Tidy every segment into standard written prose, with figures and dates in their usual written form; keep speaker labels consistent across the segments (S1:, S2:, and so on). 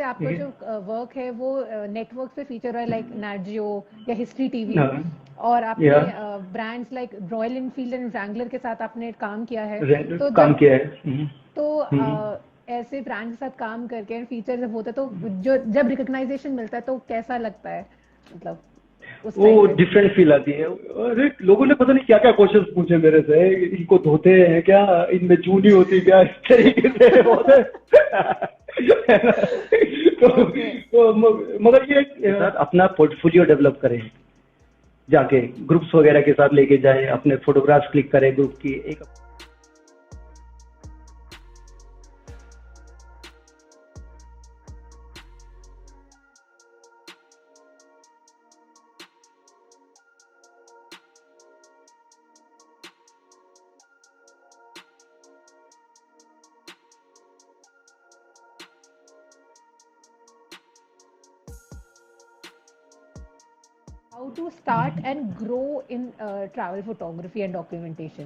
S1: आपका जो वर्क है वो नेटवर्क पे फीचर है, लाइक नैट जियो या हिस्ट्री टीवी,
S2: हाँ,
S1: और आपने
S2: या
S1: brands like royal Enfield and Wrangler के साथ आपने काम किया है। तो
S2: काम
S1: जब
S2: किया है।
S1: तो
S2: हम्म।
S1: ऐसे ब्रांड के साथ काम करके फीचर जब होता है तो जो जब रिकग्नाइजेशन मिलता है तो कैसा लगता है, मतलब उस टाइम
S2: वो
S1: पे?
S2: डिफरेंट फील आती है। अरे लोगों ने पता नहीं क्या क्या क्वेश्चंस पूछे मेरे से, इनको धोते हैं क्या, इनमें चूनी होती क्या, इस तरीके से होते है ना?
S1: ओके।
S2: मगर ये के साथ अपना पोर्टफोलियो डेवलप करें, जाके ग्रुप्स वगैरह के साथ लेके जाए, अपने फोटोग्राफ्स क्लिक करें ग्रुप की एक।
S1: How to start and grow in travel photography and documentation?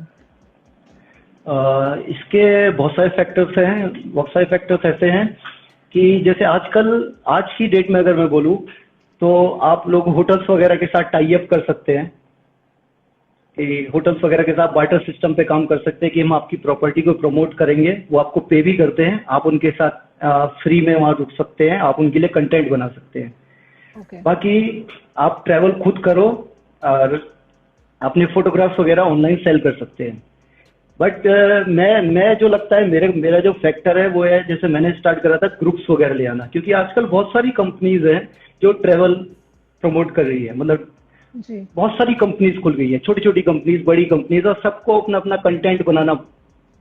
S2: इसके बहुत सारे फैक्टर्स हैं। बहुत सारे फैक्टर्स ऐसे हैं कि जैसे आजकल, आज की डेट में अगर मैं बोलूँ तो आप लोग होटल्स वगैरह के साथ टाई अप कर सकते हैं, कि होटल्स वगैरह के साथ बार्टर सिस्टम पे काम कर सकते हैं कि हम आपकी प्रॉपर्टी को प्रमोट करेंगे, वो आपको पे भी करते हैं, आप उनके साथ फ्री में वहाँ रुक सकते हैं, आप उनके लिए कंटेंट बना सकते हैं।
S1: ओके।
S2: बाकी आप ट्रैवल खुद करो और अपने फोटोग्राफ्स वगैरह ऑनलाइन सेल कर सकते हैं। बट मैं जो लगता है, मेरा जो फैक्टर है वो है, जैसे मैंने स्टार्ट करा था ग्रुप्स वगैरह ले आना, क्योंकि आजकल बहुत सारी कंपनीज हैं जो ट्रैवल प्रमोट कर रही है। मतलब
S1: जी।
S2: बहुत सारी कंपनीज खुल गई है, छोटी छोटी कंपनीज, बड़ी कंपनीज, और सबको अपना अपना कंटेंट बनाना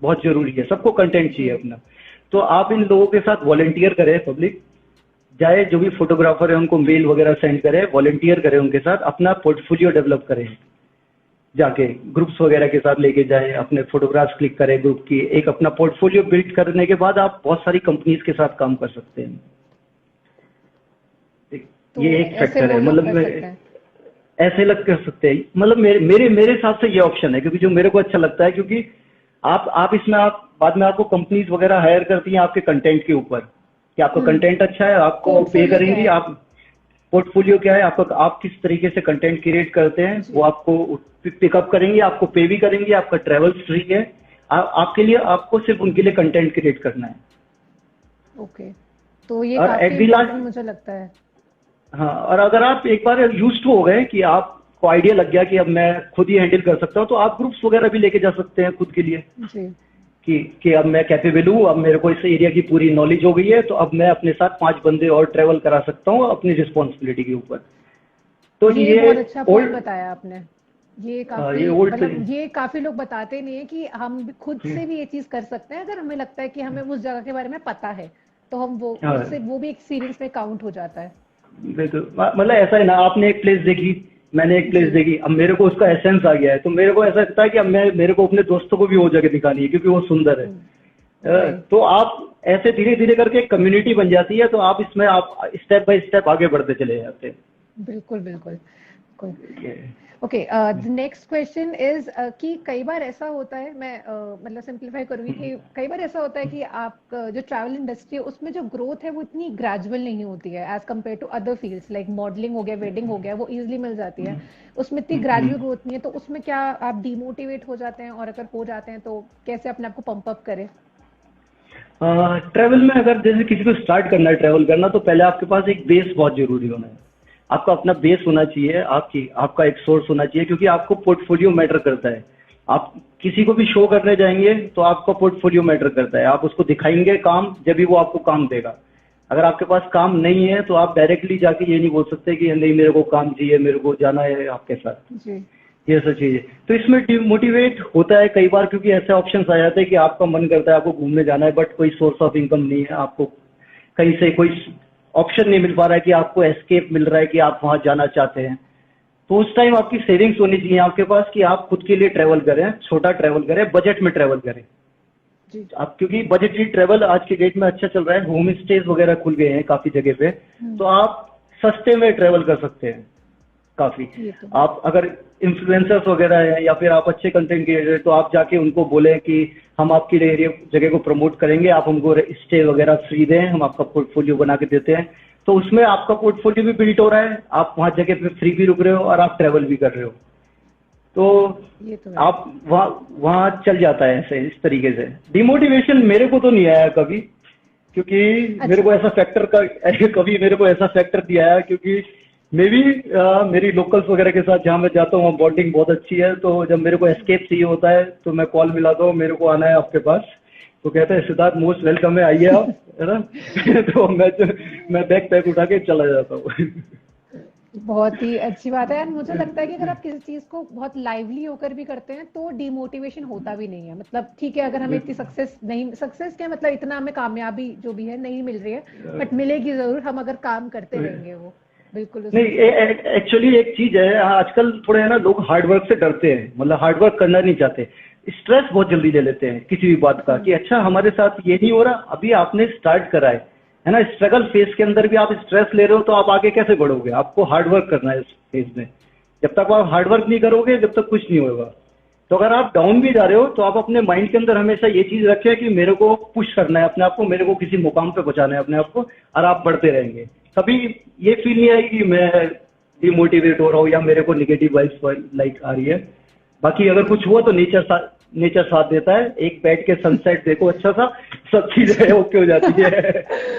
S2: बहुत जरूरी है, सबको कंटेंट चाहिए
S1: जी।
S2: अपना। तो आप इन लोगों के साथ वॉलंटियर करें, पब्लिक जाए, जो भी फोटोग्राफर है उनको मेल वगैरह सेंड करें, वॉलंटियर करें उनके साथ, अपना पोर्टफोलियो डेवलप करें, जाके ग्रुप्स वगैरह के साथ लेके जाए, अपने फोटोग्राफ्स क्लिक करें ग्रुप की एक, अपना पोर्टफोलियो बिल्ड करने के बाद आप बहुत सारी कंपनीज के साथ काम कर सकते हैं।
S1: तो
S2: ये एक
S1: ऐसे
S2: फैक्टर
S1: वो
S2: है।
S1: लोग
S2: मतलब
S1: कर सकते हैं।
S2: ऐसे लग कर सकते हैं, मतलब मेरे हिसाब से ये ऑप्शन है, क्योंकि जो मेरे को अच्छा लगता है, क्योंकि आप इसमें, आप बाद में आपको कंपनीज वगैरह हायर करती हैं आपके कंटेंट के ऊपर, कि आपका कंटेंट अच्छा है, आपको पे
S1: पोर्टफोलियो क्या
S2: करेंगी।
S1: है?
S2: आप पोर्टफोलियो क्या है आपका, आप किस तरीके से कंटेंट क्रिएट करते हैं, वो
S1: जी।
S2: आपको पिकअप करेंगी, आपको पे भी करेंगी, आपका ट्रैवल फ्री है। आपके लिए, आपको सिर्फ उनके लिए कंटेंट क्रिएट करना है।
S1: ओके, तो ये
S2: और
S1: काफी
S2: एट दी
S1: इम्पोर्टेंट
S2: लास्ट,
S1: मुझे लगता है।
S2: हाँ, और अगर आप एक बार यूज टू हो गए कि आपको आइडिया लग गया कि अब मैं खुद ही हैंडल कर सकता हूँ, तो आप ग्रुप्स वगैरह भी लेके जा सकते हैं खुद के लिए,
S1: जी।
S2: कि अब मैं कैपेबल हूँ, अब मेरे को इस एरिया की पूरी नॉलेज हो गई है, तो अब मैं अपने साथ 5 बंदे और ट्रेवल करा सकता हूँ अपनी रिस्पॉन्सिबिलिटी के ऊपर। तो
S1: ये
S2: ये
S1: बहुत अच्छा पॉइंट
S2: ओल्ड
S1: बताया आपने। ये काफी,
S2: ये ओल्ड से।
S1: मतलब ये काफी लोग बताते नहीं है कि हम भी खुद से भी ये चीज कर सकते हैं, अगर हमें लगता है कि हमें उस जगह के बारे में पता है, तो हम वो
S2: हाँ,
S1: उससे वो भी एक्सपीरियंस में काउंट हो जाता है।
S2: बिल्कुल। मतलब ऐसा है ना, आपने एक प्लेस देखी, मैंने एक प्लेस
S1: जी।
S2: देखी, अब मेरे को उसका एसेंस आ गया है, तो मेरे को ऐसा लगता है कि अब मेरे को अपने दोस्तों को भी वो जगह दिखानी है, क्योंकि वो सुंदर है।
S1: राइट।
S2: तो आप ऐसे धीरे धीरे करके एक कम्युनिटी बन जाती है, तो आप इसमें आप स्टेप बाय स्टेप आगे बढ़ते चले जाते हैं।
S1: बिल्कुल बिल्कुल। बिल्कुल।
S2: ये
S1: okay, the next question is कि कई बार ऐसा होता है, मैं मतलब सिंपलीफाई करूंगी कि कई बार ऐसा होता है कि आप जो ट्रैवल इंडस्ट्री है उसमें जो ग्रोथ है वो इतनी ग्रेजुअल नहीं होती है as compared to other fields, like modelling हो गया, वेडिंग हो गया, वो इजीली मिल जाती है। उसमें इतनी ग्रेजुअल ग्रोथ नहीं है, तो उसमें क्या आप डिमोटिवेट हो जाते हैं, और अगर हो जाते हैं तो कैसे अपने आप को पंप अप करें?
S2: ट्रैवल में अगर जैसे किसी को स्टार्ट करना है ट्रैवल करना, तो पहले आपके पास एक बेस बहुत जरूरी होना है। आपका अपना बेस होना चाहिए, आपका एक सोर्स होना चाहिए, क्योंकि आपको पोर्टफोलियो मैटर करता है। आप किसी को भी शो करने जाएंगे तो आपका पोर्टफोलियो मैटर करता है, आप उसको दिखाएंगे काम, जब भी वो आपको काम देगा। अगर आपके पास काम नहीं है तो आप डायरेक्टली जाके ये नहीं बोल सकते कि नहीं मेरे को काम चाहिए, मेरे को जाना है आपके साथ,
S1: जी।
S2: ये सब चीजें। तो इसमें डिमोटिवेट होता है कई बार, क्योंकि ऐसे ऑप्शंस आ जाते हैं कि आपका मन करता है, आपको घूमने जाना है, बट कोई सोर्स ऑफ इनकम नहीं है, आपको कहीं से कोई ऑप्शन नहीं मिल पा रहा है कि आपको एस्केप मिल रहा है कि आप वहां जाना चाहते हैं। तो उस टाइम आपकी सेविंग्स होनी चाहिए आपके पास, कि आप खुद के लिए ट्रैवल करें, छोटा ट्रैवल करें, बजट में ट्रैवल करें।
S1: जी।
S2: आप, क्योंकि बजटरी ट्रैवल आज की डेट में अच्छा चल रहा है, होम स्टेज वगैरह खुल गए हैं काफी जगह पे, तो आप सस्ते में ट्रैवल कर सकते हैं काफी।
S1: ये तो
S2: आप अगर इन्फ्लुएंसर्स वगैरह हैं या फिर आप अच्छे कंटेंट क्रिएटर, तो आप जाके उनको बोलें कि हम आपके लिए एरिया जगह को प्रमोट करेंगे, आप हमको स्टे वगैरह फ्री दें, हम आपका पोर्टफोलियो बना के देते हैं। तो उसमें आपका पोर्टफोलियो भी बिल्ड हो रहा है, आप वहाँ जगह पे फ्री भी रुक रहे हो और आप ट्रैवल भी कर रहे हो। तो
S1: ये तो है।
S2: आप वहाँ वहाँ चल जाता है ऐसे इस तरीके से। डिमोटिवेशन मेरे को तो नहीं आया कभी, क्योंकि मेरे को ऐसा फैक्टर का कभी मेरे को ऐसा फैक्टर दिया है, क्योंकि मे भी मेरी लोकल्स वगैरह के साथ जहाँ मैं जाता हूँ वहाँ बॉन्डिंग बहुत अच्छी है। तो जब मेरे को एस्केप चाहिए होता है तो मैं कॉल मिलाता हूँ, मेरे को आना है आपके पास, तो कहते हैं सिद्धार्थ मोस्ट वेलकम है, आइए आप, है ना। तो मैं बैग पैक उठा के चला जाता हूँ।
S1: बहुत ही अच्छी बात है। एंड मुझे लगता है कि अगर आप किसी चीज को बहुत लाइवली होकर भी करते हैं तो डिमोटिवेशन होता भी नहीं है। मतलब ठीक है, अगर हमें इतनी सक्सेस क्या मतलब इतना हमें कामयाबी जो भी है नहीं मिल रही है, बट मिलेगी जरूर, हम अगर काम करते रहेंगे वो बिल्कुल
S2: नहीं, एक्चुअली एक चीज है, आजकल थोड़े है ना लोग हार्डवर्क से डरते हैं, मतलब हार्डवर्क करना नहीं चाहते, स्ट्रेस बहुत जल्दी ले लेते हैं किसी भी बात का, कि अच्छा हमारे साथ ये नहीं हो रहा, अभी आपने स्टार्ट करा है ना। स्ट्रगल फेज के अंदर भी आप स्ट्रेस ले रहे हो तो आप आगे कैसे बढ़ोगे? आपको हार्डवर्क करना है इस फेज में। जब तक आप हार्डवर्क नहीं करोगे जब तक कुछ नहीं होगा। तो अगर आप डाउन भी जा रहे हो तो आप अपने माइंड के अंदर हमेशा ये चीज रखें कि मेरे को पुश करना है अपने आप को, मेरे को किसी मुकाम पे पहुंचाना है अपने आप को, और आप बढ़ते रहेंगे। कभी ये फील नहीं आएगी कि मैं डिमोटिवेट हो रहा हूँ या मेरे को निगेटिव वाइब्स लाइक आ रही है। बाकी अगर कुछ हुआ तो नेचर साथ देता है, एक बैठ के सनसेट देखो अच्छा सा, सब चीजें ओके हो जाती है।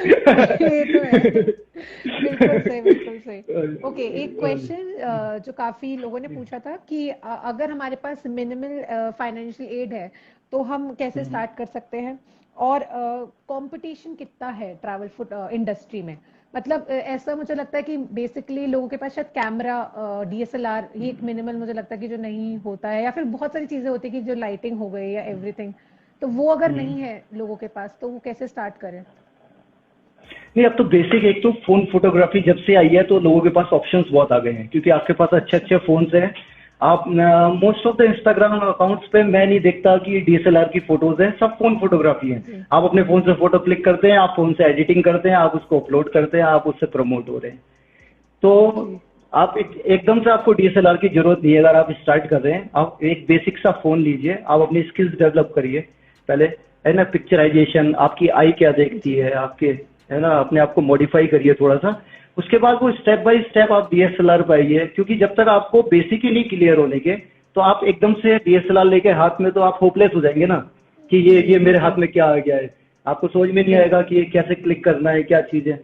S1: ये तो है। बिल्कुल सही, बिल्कुल सही। ओके, एक क्वेश्चन जो काफी लोगों ने पूछा था कि अगर हमारे पास मिनिमल फाइनेंशियल एड है तो हम कैसे स्टार्ट कर सकते हैं, और कंपटीशन कितना है ट्रैवल फूड इंडस्ट्री में। मतलब ऐसा मुझे लगता है कि बेसिकली लोगों के पास शायद कैमरा, डीएसएलआर, ये एक मिनिमल मुझे लगता है कि जो नहीं होता है, या फिर बहुत सारी चीजें होती है कि जो लाइटिंग हो गई या एवरीथिंग, तो वो अगर नहीं है लोगों के पास तो वो कैसे स्टार्ट करें?
S2: नहीं, अब तो बेसिक एक तो फोन फोटोग्राफी जब से आई है तो लोगों के पास ऑप्शंस बहुत आ गए हैं, क्योंकि आपके पास अच्छे अच्छे फोन्स हैं। आप most of the Instagram accounts पे मैं नहीं देखता कि डीएसएलआर की फोटोज हैं, सब फोन फोटोग्राफी है। आप अपने फोन से फोटो क्लिक करते हैं, आप फोन से एडिटिंग करते हैं, आप उसको अपलोड करते हैं, आप उससे प्रमोट हो रहे हैं। तो आप एकदम से आपको डीएसएलआर की जरूरत नहीं है। अगर आप स्टार्ट कर रहे हैं, आप एक बेसिक सा फोन लीजिए, आप अपनी स्किल्स डेवलप करिए पहले, है ना। पिक्चराइजेशन, आपकी आई क्या देखती है आपके, है ना, अपने आप को मॉडिफाई करिए थोड़ा सा। उसके बाद वो स्टेप बाय स्टेप आप डीएसएलआर पे आइए, क्योंकि जब तक आपको बेसिक ही नहीं क्लियर होने के तो आप एकदम से डीएसएलआर लेके हाथ में तो आप होपलेस हो जाएंगे ना, कि ये मेरे हाथ में क्या आ गया है। आपको समझ में नहीं आएगा कि ये कैसे क्लिक करना है, क्या चीज है।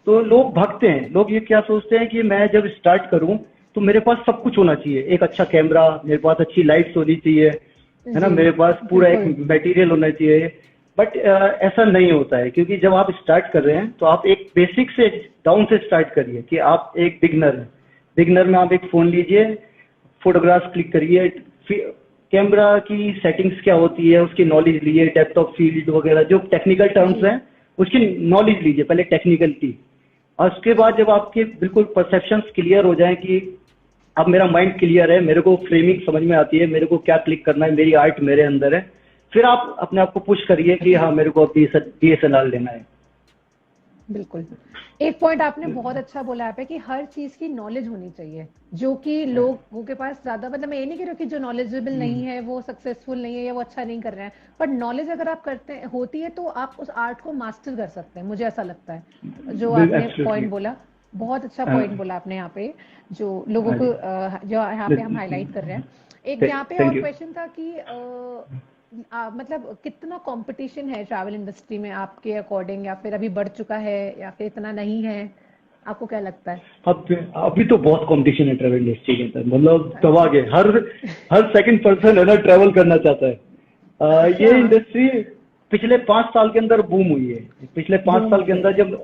S2: तो लोग भागते हैं, लोग ये क्या सोचते हैं कि मैं जब स्टार्ट करूं तो मेरे पास सब कुछ होना चाहिए, एक अच्छा कैमरा, मेरे पास अच्छी लाइट्स होनी चाहिए, है ना, मेरे पास पूरा एक मटेरियल होना चाहिए। बट ऐसा नहीं होता है, क्योंकि जब आप स्टार्ट कर रहे हैं तो आप एक बेसिक से डाउन से स्टार्ट करिए, कि आप एक बिगनर हैं। बिगनर में आप एक फोन लीजिए, फोटोग्राफ्स क्लिक करिए, कैमरा की सेटिंग्स क्या होती है उसकी नॉलेज लीजिए, डेप्थ ऑफ फील्ड वगैरह जो टेक्निकल टर्म्स हैं उसकी नॉलेज लीजिए पहले, टेक्निकल की। और उसके बाद जब आपके बिल्कुल परसेप्शंस क्लियर हो जाए कि अब मेरा माइंड क्लियर है, मेरे को फ्रेमिंग समझ में आती है, मेरे को क्या क्लिक करना है, मेरी आर्ट मेरे अंदर है, फिर आप अपने आप को पुश करिए कि हाँ मेरे को डीएसएलआर लेना है।
S1: बिल्कुल। एक पॉइंट आपने बहुत अच्छा बोला है कि हर चीज की नॉलेज होनी चाहिए, जो कि लोगों के पास ज्यादा, मतलब मैं ये नहीं कह रही हूँ कि जो नॉलेजेबल नहीं है वो सक्सेसफुल नहीं है या वो अच्छा नहीं कर रहे हैं, पर नॉलेज अगर आप करते होती है तो आप उस आर्ट को मास्टर कर सकते हैं, मुझे ऐसा लगता है। जो आपने पॉइंट बोला, बहुत अच्छा पॉइंट बोला आपने यहाँ पे, जो लोगों को जो यहाँ पे हम हाईलाइट कर रहे हैं। एक यहाँ पे और क्वेश्चन था कि मतलब कितना कंपटीशन है ट्रैवल इंडस्ट्री में आपके अकॉर्डिंग, या फिर अभी बढ़ चुका है या फिर इतना नहीं है, आपको क्या लगता है?
S2: अभी तो बहुत कंपटीशन है ट्रैवल इंडस्ट्री के अंदर, मतलब दबा के हर सेकंड पर्सन है ना ट्रैवल करना चाहता है। ये इंडस्ट्री पिछले 5 साल के अंदर बूम हुई है। पिछले 5 साल के अंदर जब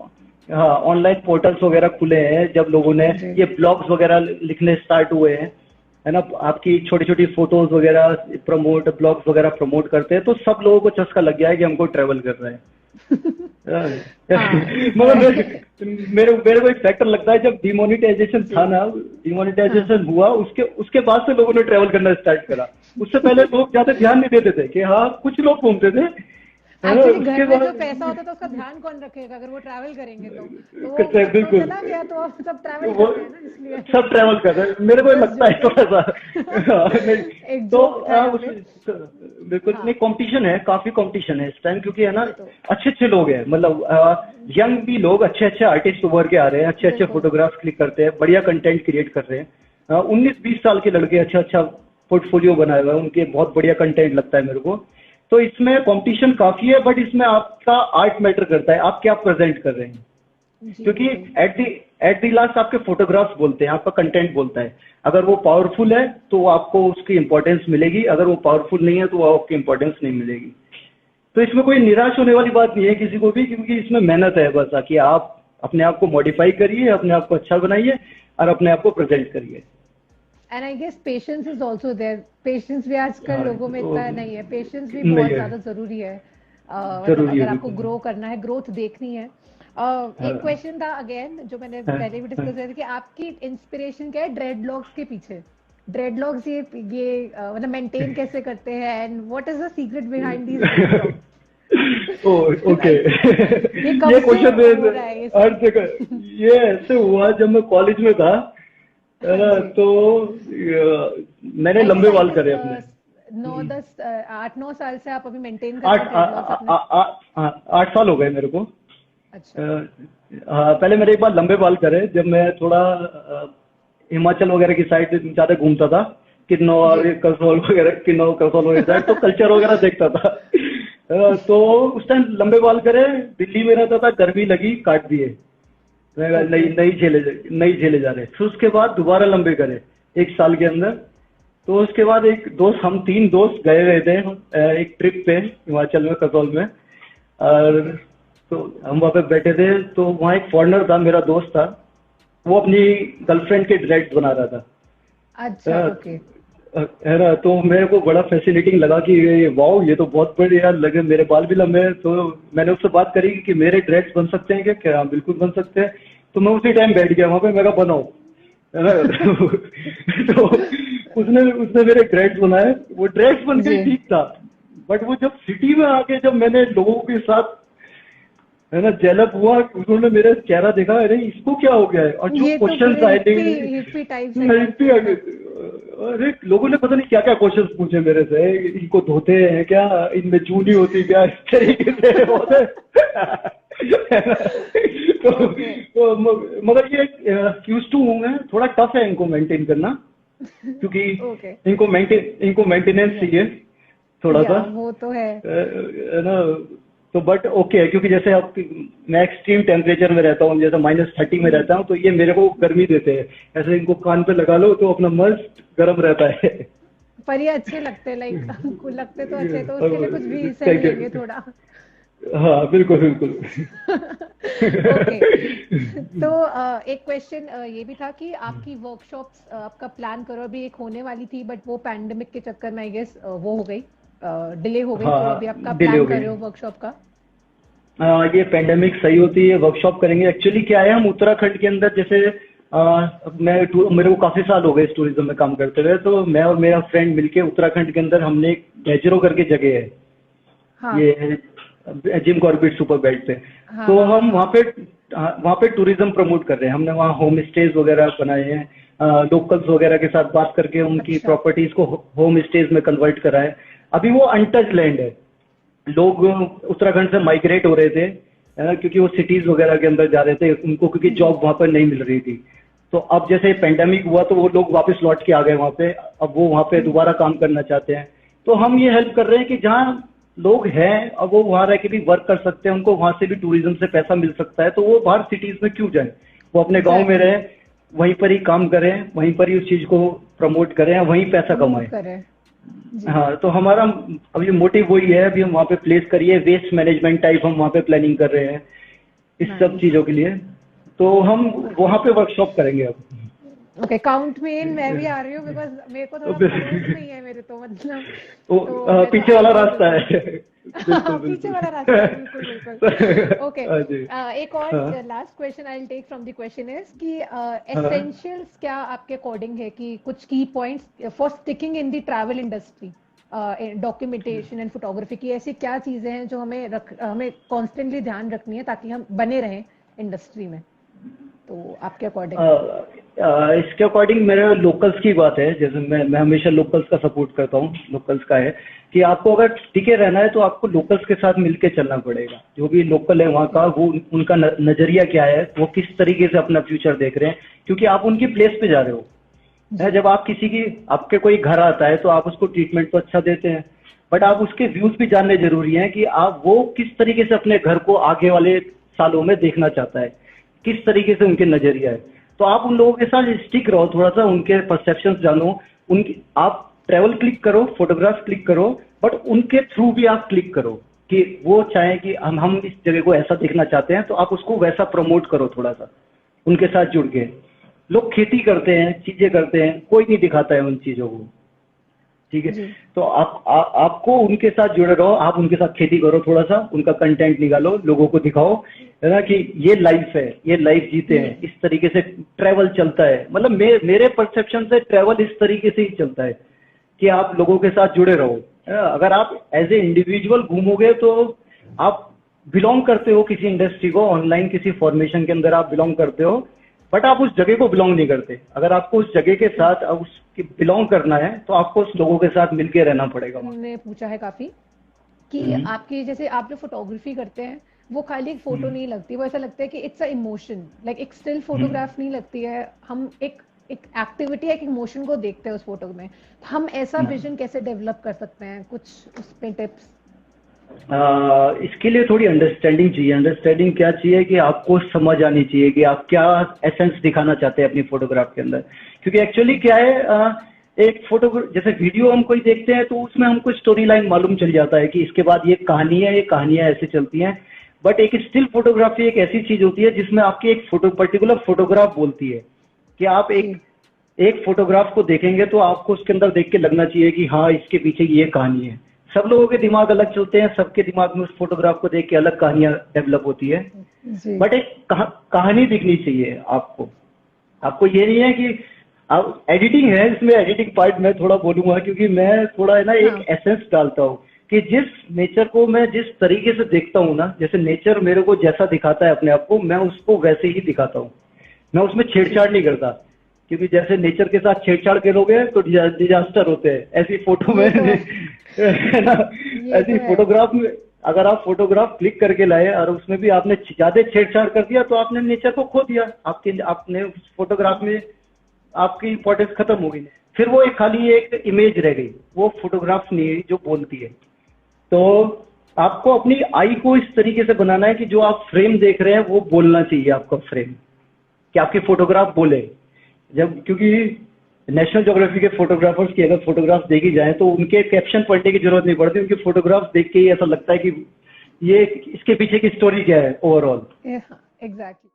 S2: ऑनलाइन पोर्टल्स वगैरह खुले हैं, जब लोगों ने ये ब्लॉग्स वगैरह लिखने स्टार्ट हुए हैं, है ना, आपकी छोटी छोटी फोटोज वगैरह ब्लॉग्स वगैरह प्रमोट करते हैं, तो सब लोगों को चस्का लग गया है कि हमको ट्रैवल करना है। मगर मेरे को एक फैक्टर लगता है, जब डिमोनिटाइजेशन था ना, डिमोनिटाइजेशन हुआ उसके बाद से लोगों ने ट्रैवल करना स्टार्ट करा। उससे पहले लोग ज्यादा ध्यान नहीं देते थे, कि हाँ कुछ लोग घूमते थे,
S1: एक्चुअली
S2: उसके
S1: घर में जो
S2: बाद
S1: पैसा होता है तो उसका ध्यान कौन रखेगा अगर वो ट्रैवल करेंगे तो वो
S2: करते हैं,
S1: तो
S2: बिल्कुल।
S1: चला गया तो अब सब ट्रैवल
S2: वो
S1: कर रहे हैं ना इसलिए।
S2: सब ट्रैवल कर रहे हैं, मेरे को
S1: जस्ट
S2: लगता है थोड़ा सा। हाँ, नहीं,
S1: एक
S2: तो
S1: जोक था यहाँ पे।
S2: बिल्कुल
S1: हाँ
S2: नहीं, कंपटीशन है, काफी कंपटीशन है इस टाइम, क्योंकि है ना
S1: ये तो
S2: अच्छे अच्छे लोग हैं, मतलब यंग भी लोग अच्छे अच्छे आर्टिस्ट उभर के आ रहे हैं, अच्छे अच्छे
S1: बिल्कुल।
S2: फोटोग्राफ्स क्लिक करते हैं, बढ़िया कंटेंट क्रिएट कर रहे हैं। 19-20 साल के लड़के अच्छा अच्छा पोर्टफोलियो बनाए हुए हैं उनके, बहुत बढ़िया कंटेंट लगता है मेरे को। तो इसमें कंपटीशन काफी है, बट इसमें आपका आर्ट मैटर करता है, आप क्या प्रेजेंट कर रहे हैं।
S1: जी
S2: क्योंकि
S1: बिल्कुल।
S2: एट दी लास्ट आपके फोटोग्राफ्स बोलते हैं, आपका कंटेंट बोलता है। अगर वो पावरफुल है तो आपको उसकी इंपॉर्टेंस मिलेगी, अगर वो पावरफुल नहीं है तो वो आपकी इंपॉर्टेंस नहीं मिलेगी। तो इसमें कोई निराश होने वाली बात नहीं है किसी को भी, क्योंकि इसमें मेहनत है बस, कि आप अपने आप को मॉडिफाई करिए, अपने आप को अच्छा बनाइए और अपने आप को प्रेजेंट करिए।
S1: And I guess patience is also there. Patience भी आजकल
S2: हाँ,
S1: लोगों में
S2: वो
S1: इतना नहीं है, पेशेंस भी
S2: नहीं
S1: बहुत
S2: है,
S1: ज्यादा जरूरी है। मतलब
S2: जरूरी है
S1: अगर आपको
S2: बिल्कुल।
S1: ग्रो करना है, ग्रोथ देखनी है। एक
S2: हाँ,
S1: क्वेश्चन था अगेन जो मैंने
S2: हाँ,
S1: पहले भी
S2: हाँ।
S1: डिस्कस किया था कि आपकी इंस्पिरेशन क्या है ड्रेडलॉक्स के पीछे। ड्रेडलॉक्स ये मतलब मेंटेन कैसे करते हैं and what is the secret behind these dreadlocks?
S2: Oh, okay.
S1: Like ये कब
S2: ये
S1: से
S2: क्वेश्चन
S1: हो रहा है ये
S2: हर
S1: सब?
S2: जगह ये ऐसे हुआ जब मैं कॉलेज में था, है
S1: हाँ
S2: ना,
S1: जी।
S2: तो मैंने लंबे बाल करे अपने।
S1: 8-9 साल से आप अभी मेंटेन कर रहे
S2: आठ
S1: हैं ड्रेडलॉक्स अपने?
S2: 8 साल हो गए मेरे को।
S1: अच्छा।
S2: पहले मेरे एक बार लंबे बाल करे जब मैं थोड़ा हिमाचल वगैरह की साइड ज्यादा घूमता था,
S1: जी।
S2: किन्नौर कसौल वगैरह, किन्नौर कसौल वगैरह साइड, तो कल्चर वगैरह देखता था। तो उस टाइम लंबे बाल करे, दिल्ली में रहता था, गर्मी लगी, काट दिए। मैं कहा,
S1: ओके।
S2: नहीं झेले जा रहे। फिर उसके बाद दोबारा लंबे करे 1 साल के अंदर। तो उसके बाद एक दोस्त, हम 3 दोस्त गए हुए थे एक ट्रिप पे हिमाचल में, कसौल में। और
S1: ओके।
S2: तो हम वहाँ पे बैठे थे, तो वहाँ एक फॉरेनर था, मेरा दोस्त था, वो अपनी गर्लफ्रेंड के ड्रेड्स बना रहा था।
S1: अच्छा ओके।
S2: है ना, तो मेरे को बड़ा फैसिनेटिंग लगा कि ये वाओ, ये तो बहुत बढ़िया लगे, मेरे बाल भी लंबे हैं। तो मैंने उससे बात करी कि मेरे ड्रेड्स बन सकते हैं क्या? क्या हाँ, बिल्कुल बन सकते हैं। तो मैं उसी टाइम बैठ गया वहाँ पे, मैं कहा बनाओ, है ना। तो उसने उसने मेरे ड्रेड्स बनाए, वो ड्रेड्स बन के
S1: जी।
S2: ठीक था। बट वो जब सिटी में आके जब मैंने लोगों के साथ, है ना, जेलप हुआ, उन्होंने मेरा चेहरा देखा, अरे इसको क्या हो गया है, और जो
S1: ये तो
S2: क्वेश्चंस
S1: पूरे
S2: आए
S1: हिप्पी
S2: नहीं,
S1: हिप्पी टाइप से
S2: नहीं,
S1: एकदम पूरा।
S2: अरे लोगों ने पता नहीं क्या क्या क्वेश्चंस पूछे मेरे से, इनको धोते हैं क्या, इनमें जूं नहीं होती क्या, इस तरीके से होते।
S1: ओके।
S2: मगर ये यूज टू हूँ मैं, थोड़ा टफ है इनको मेंटेन करना, क्योंकि
S1: ओके।
S2: इनको मेंटेनेंस
S1: या
S2: चाहिए थोड़ा सा,
S1: वो तो है।
S2: है ना। तो बट ओके है, क्योंकि जैसे आप, मैं एक्सट्रीम टेम्परेचर में रहता हूँ, जैसे -30 में रहता हूँ, तो ये मेरे को गर्मी देते हैं। ऐसे इनको कान पे लगा लो तो अपना मस्त गर्म रहता है।
S1: पर ये अच्छे लगते हैं, लाइक लगते तो अच्छे, तो उसके लिए कुछ भी सह
S2: थैंक
S1: लेंगे
S2: यू।
S1: थोड़ा।
S2: हाँ, बिल्कुल बिल्कुल।
S1: ओके। तो एक क्वेश्चन ये भी था कि आपकी वर्कशॉप्स आपका प्लान करो अभी एक होने वाली थी, बट वो पैंडेमिक के चक्कर में आई गेस वो हो गई, डिले हो गई, तो अभी आपका
S2: हाँ, डिले
S1: प्लान
S2: हो
S1: कर
S2: गई।
S1: रहे हो वर्कशॉप का?
S2: ये पेंडेमिक सही होती है, वर्कशॉप करेंगे। एक्चुअली क्या है, हम उत्तराखंड के अंदर जैसे मेरे को काफी साल हो गए इस टूरिज्म में काम करते हुए, तो मैं और मेरा फ्रेंड मिलके उत्तराखंड के अंदर हमने एक गहजरो करके जगह है,
S1: हाँ
S2: ये जिम कॉर्बेट सुपर बेल्ट पे।
S1: हाँ
S2: तो
S1: हाँ हाँ
S2: हम
S1: हाँ।
S2: वहाँ पे टूरिज्म प्रमोट कर रहे हैं। हमने वहाँ होम स्टेज वगैरह बनाए हैं, लोकल्स वगैरह के साथ बात करके उनकी
S1: अच्छा
S2: प्रॉपर्टीज को होम स्टेज में कन्वर्ट करा है। अभी वो अनटच लैंड है, लोग उत्तराखंड से माइग्रेट हो रहे थे, है ना, क्योंकि वो सिटीज वगैरह के अंदर जा रहे थे उनको, क्योंकि
S1: जी।
S2: जॉब वहाँ पर नहीं मिल रही थी। तो अब जैसे पेंडेमिक हुआ तो वो लोग वापस लौट के आ गए वहाँ पे, अब वो वहाँ पे दोबारा काम करना चाहते हैं। तो हम ये हेल्प कर रहे हैं कि जहाँ लोग हैं, अब वो वहाँ रह के भी वर्क कर सकते हैं, उनको वहाँ से भी टूरिज्म से पैसा मिल सकता है, तो वो बाहर सिटीज में क्यों जाए, वो अपने गाँव में
S1: एग्जैक्टली।
S2: रहे, वहीं पर ही काम करें, वहीं पर ही उस चीज को प्रमोट करें, वहीं पैसा
S1: प्रमोट
S2: कमाएं।
S1: करें। जी।
S2: हाँ, तो हमारा अभी मोटिव वही है, अभी हम वहाँ पे प्लेस करिए, वेस्ट मैनेजमेंट टाइप हम वहाँ पे प्लानिंग कर रहे हैं इस सब
S1: नाइस।
S2: चीजों के लिए। तो हम वहाँ पे वर्कशॉप करेंगे अब।
S1: ओके, काउंट मी इन, मैं भी आ रही हूँ बिकॉज मेरे को थोड़ा पड़ोस में ही है मेरे, तो मतलब तो मैं तो
S2: पीछे वाला
S1: आऊंगी
S2: रास्ता
S1: बिल्कुल।
S2: है। बिल्कुल
S1: पीछे
S2: बिल्कुल।
S1: वाला रास्ता है, बिल्कुल बिल्कुल। ओके।
S2: हाँ जी।
S1: एक
S2: हाँ
S1: और last question I will take from the question is कि
S2: हाँ।
S1: एसेंशियल्स क्या आपके अकॉर्डिंग है कि कुछ की points for sticking in the travel industry? Documentation and photography की ऐसी क्या चीजें हैं जो हमें कॉन्स्टेंटली ध्यान रखनी है ताकि हम बने रहें इंडस्ट्री में, तो आपके अकॉर्डिंग?
S2: इसके अकॉर्डिंग मेरे लोकल्स की बात है, जैसे मैं हमेशा लोकल्स का सपोर्ट करता हूँ। लोकल्स का है कि आपको अगर टिके रहना है तो आपको लोकल्स के साथ मिलके चलना पड़ेगा। जो भी लोकल है वहाँ का, वो उनका नजरिया क्या है, वो किस तरीके से अपना फ्यूचर देख रहे हैं, क्योंकि आप उनकी प्लेस पे जा रहे हो। जब आप आपके कोई घर आता है तो आप उसको ट्रीटमेंट तो अच्छा देते हैं, बट आप उसके व्यूज भी जानने जरूरी हैं कि आप वो किस तरीके से अपने घर को आगे वाले सालों में देखना चाहता है, किस तरीके से उनके नजरिया है। तो आप उन लोगों के साथ स्टिक रहो, थोड़ा सा उनके परसेप्शंस जानो, उनकी आप ट्रैवल क्लिक करो, फोटोग्राफ क्लिक करो, बट उनके थ्रू भी आप क्लिक करो कि वो चाहें कि हम इस जगह को ऐसा देखना चाहते हैं, तो आप उसको वैसा प्रमोट करो। थोड़ा सा उनके साथ जुड़ के, लोग खेती करते हैं, चीजें करते हैं, कोई नहीं दिखाता है उन चीजों को, ठीक है। तो आपको उनके साथ जुड़े रहो, आप उनके साथ खेती करो, थोड़ा सा उनका कंटेंट निकालो, लोगों को दिखाओ, है ना, कि ये लाइफ है, ये लाइफ जीते हैं, इस तरीके से ट्रैवल चलता है। मतलब मेरे परसेप्शन से ट्रैवल इस तरीके से ही चलता है कि आप लोगों के साथ जुड़े रहो। अगर आप एज ए इंडिविजुअल घूमोगे तो आप बिलोंग करते हो किसी इंडस्ट्री को, ऑनलाइन किसी फॉर्मेशन के अंदर आप बिलोंग करते हो, बट आप उस जगह को बिलोंग नहीं करते। अगर आपको उस जगह के साथ उसकी बिलोंग करना है तो आपको उस लोगों के साथ मिलके रहना पड़ेगा।
S1: हमने पूछा है काफी कि आपकी, जैसे आप जो फोटोग्राफी करते हैं वो खाली एक फोटो नहीं लगती, वो ऐसा लगता है कि इट्स अ इमोशन, लाइक एक स्टिल फोटोग्राफ नहीं लगती है, हम एक एक्टिविटी, एक इमोशन को देखते हैं उस फोटो में। हम ऐसा विजन कैसे डेवलप कर सकते हैं, कुछ उस पे टिप्स?
S2: इसके लिए थोड़ी अंडरस्टैंडिंग चाहिए। अंडरस्टैंडिंग क्या चाहिए कि आपको समझ आनी चाहिए कि आप क्या एसेंस दिखाना चाहते हैं अपनी फोटोग्राफ के अंदर। क्योंकि एक्चुअली क्या है, एक फोटोग्राफ जैसे वीडियो हम कोई देखते हैं तो उसमें हमको स्टोरी लाइन मालूम चल जाता है कि इसके बाद ये कहानी है, ये कहानियां ऐसे चलती हैं। बट एक स्टिल फोटोग्राफी एक ऐसी चीज होती है जिसमें आपकी एक पर्टिकुलर फोटोग्राफ बोलती है कि आप एक फोटोग्राफ को देखेंगे तो आपको उसके अंदर देख के लगना चाहिए कि हाँ, इसके पीछे ये कहानी है। सब लोगों के दिमाग अलग चलते हैं, सबके दिमाग में उस फोटोग्राफ को देख के अलग कहानियां डेवलप होती है, बट एक कहानी दिखनी चाहिए आपको। आपको ये नहीं है कि अब एडिटिंग है, इसमें एडिटिंग पार्ट मैं थोड़ा बोलूंगा क्योंकि मैं थोड़ा है ना एक एसेंस डालता हूँ कि जिस नेचर को मैं जिस तरीके से देखता हूँ ना, जैसे नेचर मेरे को जैसा दिखाता है अपने आप को, मैं उसको वैसे ही दिखाता हूँ। मैं उसमें छेड़छाड़ नहीं करता, क्योंकि जैसे नेचर के साथ छेड़छाड़ करोगे तो डिजास्टर होते हैं। ऐसी फोटो में है ना, ऐसी फोटोग्राफ में अगर आप फोटोग्राफ क्लिक करके लाए और उसमें भी आपने ज्यादा छेड़छाड़ कर दिया तो आपने नेचर को खो दिया। आपने उस फोटोग्राफ में आपकी इंपॉर्टेंस खत्म हो गई, फिर वो खाली एक इमेज रह गई, वो फोटोग्राफ नहीं जो बोलती है। तो आपको अपनी आई को इस तरीके से बनाना है कि जो आप फ्रेम देख रहे हैं वो बोलना चाहिए आपका फ्रेम, कि आपकी फोटोग्राफ बोले। जब क्योंकि नेशनल ज्योग्राफी के फोटोग्राफर्स की अगर फोटोग्राफ देखी जाए तो उनके कैप्शन पढ़ने की जरूरत नहीं पड़ती, उनकी फोटोग्राफ देख के ही ऐसा लगता है कि ये इसके पीछे की स्टोरी क्या है ओवरऑल।
S1: एग्जैक्टली।